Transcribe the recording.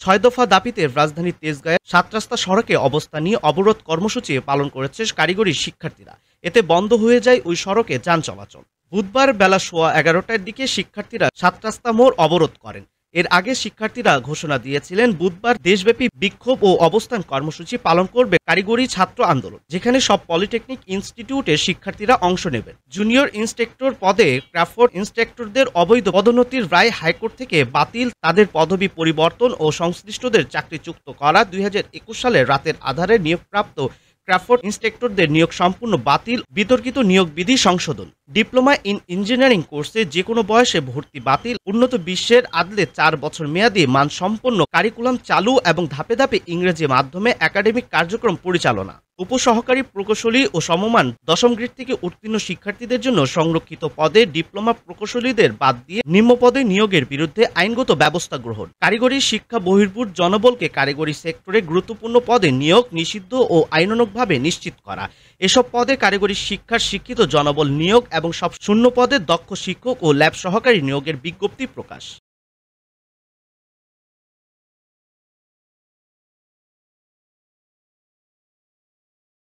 6 দফা দাবিতে রাজধানীর তেজগাঁয়ে ৭ রাস্তা সড়কে অবস্থান নিয়ে অবরোধ কর্মসূচি পালন করেছে কারিগরি শিক্ষার্থীরা। এতে বন্ধ হয়ে যায় ওই সড়কে যান চলাচল। বুধবার বেলা 11:15টার দিকে শিক্ষার্থীরা ৭ রাস্তা মোড় অবরোধ করেন। এর আগে শিক্ষার্থীরা ঘোষণা দিয়েছিলেন বুধবার দেশব্যাপী বিক্ষোভ ও অবস্থান কর্মসূচি পালন করবে কারিগরি ছাত্র আন্দোলন, যেখানে সব পলিটেকনিক ইনস্টিটিউটের শিক্ষার্থীরা অংশ নেবেন। জুনিয়র ইন্সট্রাক্টর পদে ক্রাফট ইন্সট্রাক্টরদের অবৈধ পদোন্নতির রায় হাইকোর্ট থেকে বাতিল, তাদের পদবি পরিবর্তন ও সংশ্লিষ্টদের চাকরিচ্যুত করা, 2021 সালের রাতের আধারে নিয়োগপ্রাপ্ত ক্রাফট ইন্সট্রাক্টরদের নিয়োগ সম্পূর্ণ বাতিল, বিতর্কিত নিয়োগ বিধি সংশোধন, ডিপ্লোমা ইন ইঞ্জিনিয়ারিং কোর্সে যে কোনো বয়সে ভর্তি বাতিল, উন্নত বিশ্বের আদলে 4 বছর মেয়াদী মানসম্পন্ন কারিকুলাম চালু এবং ধাপে ধাপে ইংরেজি মাধ্যমে একাডেমিক কার্যক্রম পরিচালনা। উপসহকারী প্রকৌশলী ও সমমান 10ম গ্রেড থেকে উত্তীর্ণ শিক্ষার্থীদের জন্য সংরক্ষিত পদে ডিপ্লোমা প্রকৌশলীদের বাদ দিয়ে নিম্ন পদে নিয়োগের বিরুদ্ধে আইনগত ব্যবস্থা গ্রহণ। কারিগরি শিক্ষা বহির্ভূত জনবলকে কারিগরি সেক্টরে গুরুত্বপূর্ণ পদে নিয়োগ নিষিদ্ধ ও আইনানুগভাবে নিশ্চিত করা। এসব পদে কারিগরি শিক্ষার শিক্ষিত জনবল নিয়োগ এবং সব শূন্য পদে দক্ষ শিক্ষক ও ল্যাব সহকারী নিয়োগের বিজ্ঞপ্তি প্রকাশ।